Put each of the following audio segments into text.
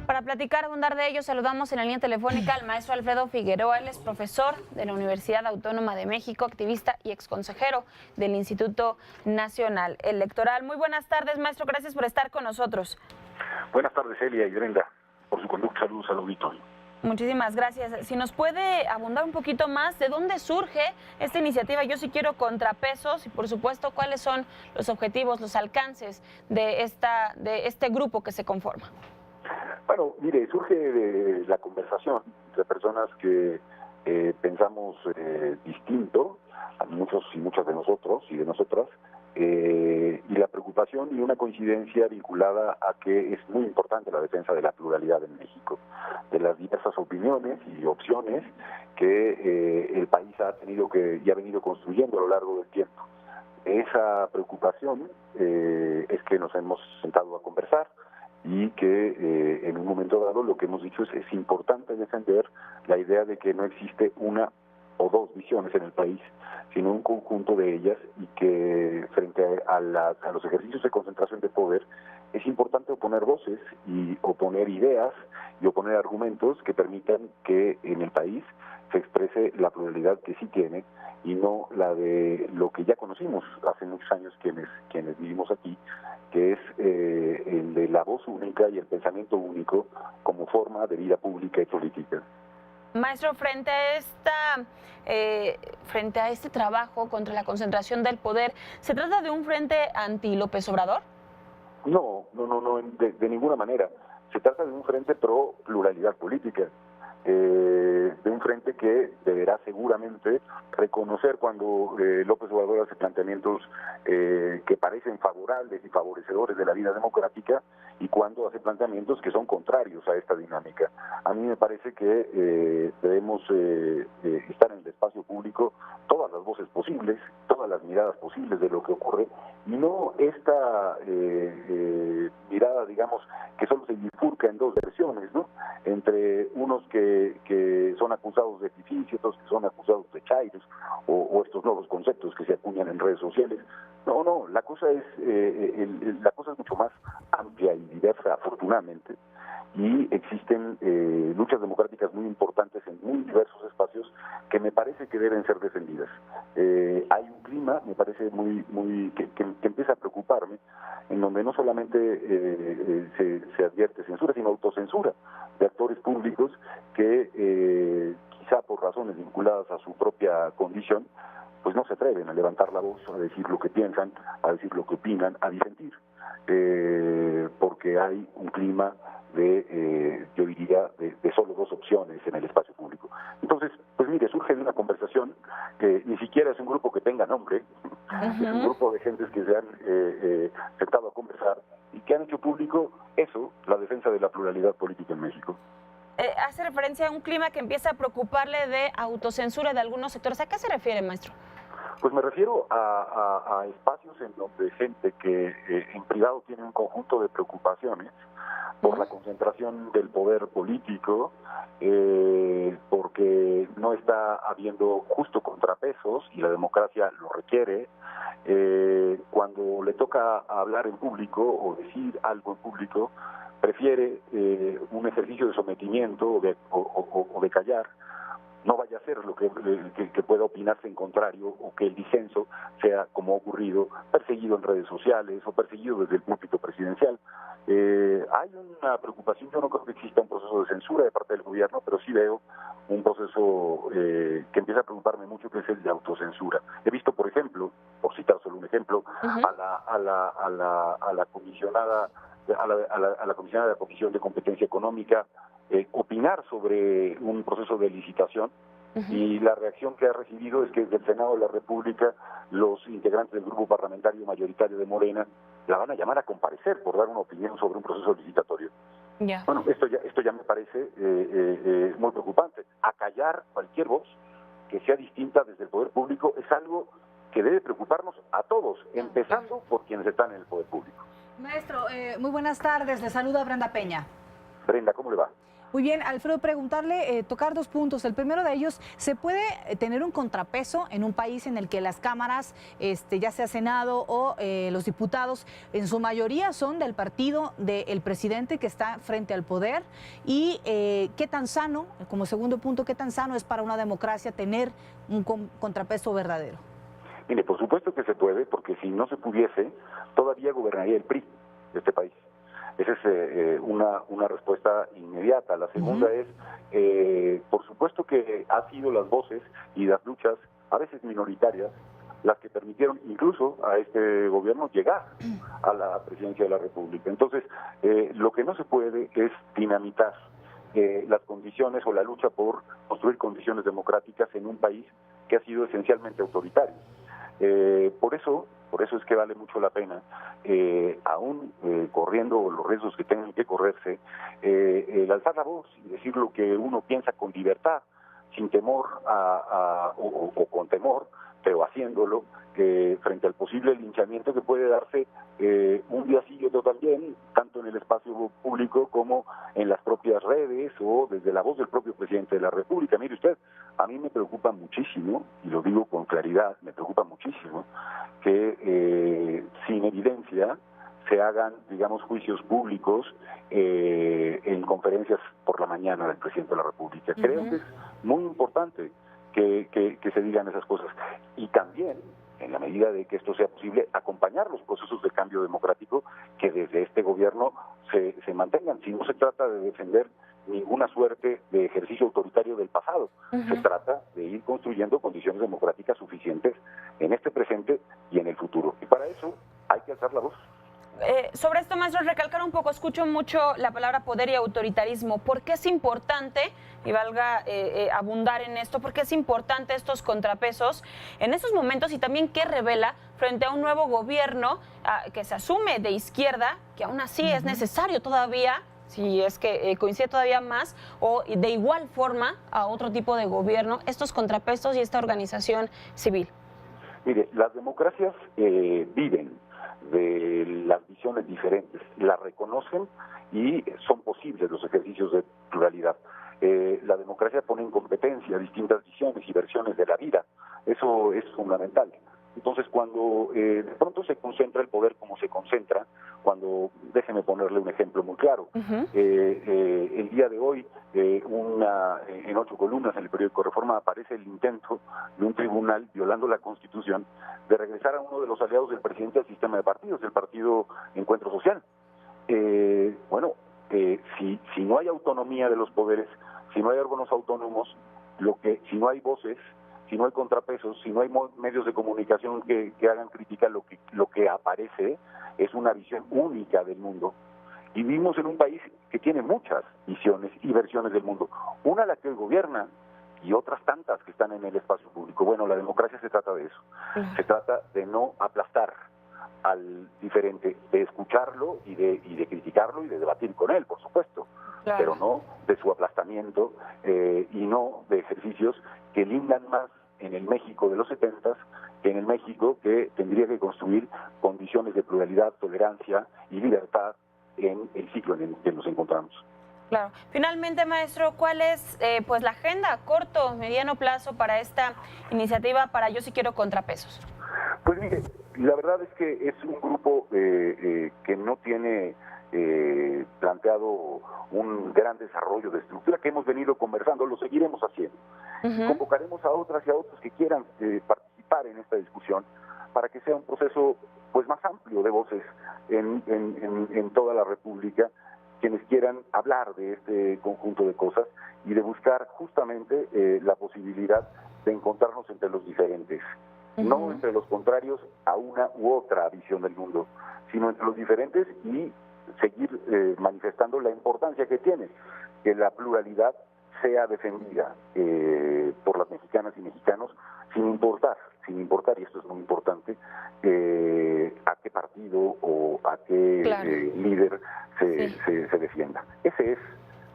Para platicar, abundar de ello, saludamos en la línea telefónica al maestro Alfredo Figueroa. Él es profesor de la Universidad Autónoma de México, activista y exconsejero del Instituto Nacional Electoral. Muy buenas tardes, maestro. Gracias por estar con nosotros. Buenas tardes, Elia y Brenda, por su conducta. Saludos al auditorio. Muchísimas gracias. Si nos puede abundar un poquito más de dónde surge esta iniciativa Yo Sí Quiero Contrapesos y, por supuesto, cuáles son los objetivos, los alcances de este grupo que se conforma. Bueno, mire, surge de la conversación entre personas que pensamos distinto, a muchos y muchas de nosotros y de nosotras, y la preocupación y una coincidencia vinculada a que es muy importante la defensa de la pluralidad en México, de las diversas opiniones y opciones que el país ha tenido y ha venido construyendo a lo largo del tiempo. Esa preocupación es que nos hemos sentado a conversar y que en un momento dado lo que hemos dicho es importante defender la idea de que no existe una o dos visiones en el país, sino un conjunto de ellas, y que frente a los ejercicios de concentración de poder es importante oponer voces y oponer ideas y oponer argumentos que permitan que en el país se exprese la pluralidad que sí tiene y no la de lo que ya conocimos hace muchos años quienes vivimos aquí, que es el de la voz única y el pensamiento único como forma de vida pública y política. Maestro, frente a este trabajo contra la concentración del poder, ¿se trata de un frente anti-López Obrador? No, de ninguna manera. Se trata de un frente pro pluralidad política, de un frente que deberá seguramente reconocer cuando López Obrador hace planteamientos que parecen favorables y favorecedores de la vida democrática, y cuando hace planteamientos que son contrarios a esta dinámica. A mí me parece que debemos estar en el espacio público todas las voces posibles, todas las miradas posibles de lo que ocurre, y no esta mirada, digamos, que solo se bifurca en dos versiones, ¿no? Entre unos que son acusados de fifís y otros que son acusados de chairos, o estos nuevos conceptos que se acuñan en redes sociales. No, la cosa es mucho más amplia y diversa, afortunadamente, y existen luchas democráticas muy importantes en muy diversos espacios que me parece que deben ser defendidas. Hay un clima, me parece que empieza a preocuparme, en donde no solamente se advierte censura, sino autocensura de actores públicos que quizá por razones vinculadas a su propia condición, pues no se atreven a levantar la voz, a decir lo que piensan, a decir lo que opinan, a disentir, porque hay un clima yo diría, de solo dos opciones en el espacio público. Entonces, pues mire, surge de una conversación que ni siquiera es un grupo que tenga nombre, es un grupo de gentes que se han sentado a conversar y que han hecho público eso, la defensa de la pluralidad política en México. Hace referencia a un clima que empieza a preocuparle de autocensura de algunos sectores. ¿A qué se refiere, maestro? Pues me refiero a espacios en donde gente que en privado tiene un conjunto de preocupaciones por la concentración del poder político, porque no está habiendo justo contrapesos y la democracia lo requiere. Cuando le toca hablar en público o decir algo en público, prefiere un ejercicio de sometimiento o de callar. No vaya a ser lo que pueda opinarse en contrario, o que el disenso sea, como ha ocurrido, perseguido en redes sociales o perseguido desde el púlpito presidencial. Hay una preocupación. Yo no creo que exista un proceso de censura de parte del gobierno, pero sí veo un proceso que empieza a preocuparme mucho, que es el de autocensura. He visto, por ejemplo, por citar solo un ejemplo, a la comisionada de la Comisión de Competencia Económica opinar sobre un proceso de licitación, y la reacción que ha recibido es que desde el Senado de la República los integrantes del grupo parlamentario mayoritario de Morena la van a llamar a comparecer por dar una opinión sobre un proceso licitatorio. Bueno, esto ya me parece muy preocupante. Acallar cualquier voz que sea distinta desde el poder público es algo que debe preocuparnos a todos, empezando por quienes están en el poder público. Maestro, muy buenas tardes. Le saluda Brenda Peña. Brenda, ¿cómo le va? Muy bien, Alfredo, preguntarle, tocar 2 puntos. El primero de ellos, ¿se puede tener un contrapeso en un país en el que las cámaras, ya sea Senado o los diputados, en su mayoría son del partido del presidente que está frente al poder? Y qué tan sano, como segundo punto, qué tan sano es para una democracia tener un contrapeso verdadero. Mire, por supuesto que se puede, porque si no se pudiese, todavía gobernaría el PRI de este país. Esa es una respuesta inmediata. La segunda es, por supuesto que han sido las voces y las luchas, a veces minoritarias, las que permitieron incluso a este gobierno llegar a la presidencia de la República. Entonces, lo que no se puede es dinamitar las condiciones o la lucha por construir condiciones democráticas en un país que ha sido esencialmente autoritario. Por eso es que vale mucho la pena, aún corriendo los riesgos que tengan que correrse, el alzar la voz y decir lo que uno piensa con libertad, sin temor o con temor, pero haciéndolo frente al posible linchamiento que puede darse un día sí y otro también, tanto en el espacio público como en las propias redes o desde la voz del propio presidente de la República. Mire usted, a mí me preocupa muchísimo, y lo digo con claridad, me preocupa muchísimo que sin evidencia se hagan, digamos, juicios públicos en conferencias por la mañana del presidente de la República. Creo que es muy importante que se digan esas cosas. Y también, en la medida de que esto sea posible, acompañar los procesos de cambio democrático que desde este gobierno se mantengan. Si no se trata de defender ninguna suerte de ejercicio autoritario del pasado, se trata de ir construyendo condiciones democráticas suficientes en este presente y en el futuro. Y para eso hay que alzar la voz. Sobre esto, maestro, recalcar un poco, escucho mucho la palabra poder y autoritarismo. ¿Por qué es importante, y valga abundar en esto, por qué es importante estos contrapesos en estos momentos y también qué revela frente a un nuevo gobierno que se asume de izquierda, que aún así es necesario todavía, si es que coincide todavía más, o de igual forma a otro tipo de gobierno, estos contrapesos y esta organización civil? Mire, las democracias viven de las visiones diferentes, las reconocen y son posibles los ejercicios de pluralidad. La democracia pone en competencia distintas visiones y versiones de la vida, eso es fundamental. Entonces, cuando de pronto se concentra el poder como se concentra, déjeme ponerle un ejemplo muy claro. El día de hoy, en 8 columnas en el periódico Reforma aparece el intento de un tribunal violando la Constitución de regresar a uno de los aliados del presidente al sistema de partidos, el partido Encuentro Social. Si no hay autonomía de los poderes, si no hay órganos autónomos, si no hay voces, si no hay contrapesos, si no hay medios de comunicación que hagan crítica, lo que aparece es una visión única del mundo. Y vivimos en un país que tiene muchas visiones y versiones del mundo. Una la que hoy gobierna y otras tantas que están en el espacio público. Bueno, la democracia se trata de eso. Se trata de no aplastar al diferente, de escucharlo y de criticarlo y de debatir con él, por supuesto. Claro. Pero no de su aplastamiento y no de ejercicios que lindan más en el México de los 70s que en el México que tendría que construir condiciones de pluralidad, tolerancia y libertad en el ciclo en el que nos encontramos. Claro. Finalmente, maestro, ¿cuál es la agenda a corto, mediano plazo para esta iniciativa para Yo Sí Quiero Contrapesos? Pues mire, la verdad es que es un grupo que no tiene planteado un gran desarrollo de estructura, que hemos venido conversando, lo seguiremos haciendo. Convocaremos a otras y a otros que quieran participar en esta discusión para que sea un proceso pues más amplio de voces en toda la República, quienes quieran hablar de este conjunto de cosas y de buscar justamente la posibilidad de encontrarnos entre los diferentes. No entre los contrarios a una u otra visión del mundo, sino entre los diferentes y seguir manifestando la importancia que tiene que la pluralidad sea defendida por las mexicanas y mexicanos sin importar, y esto es muy importante, a qué partido o a qué líder se defienda. Ese es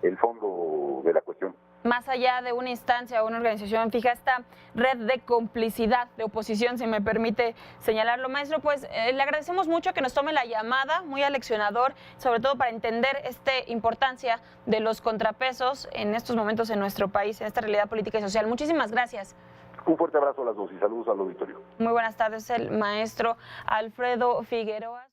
el fondo de la cuestión. más allá de una instancia o una organización fija, esta red de complicidad de oposición, si me permite señalarlo. Maestro, pues le agradecemos mucho que nos tome la llamada, muy aleccionador, sobre todo para entender esta importancia de los contrapesos en estos momentos en nuestro país, en esta realidad política y social. Muchísimas gracias. Un fuerte abrazo a las dos y saludos al auditorio. Muy buenas tardes, el maestro Alfredo Figueroa.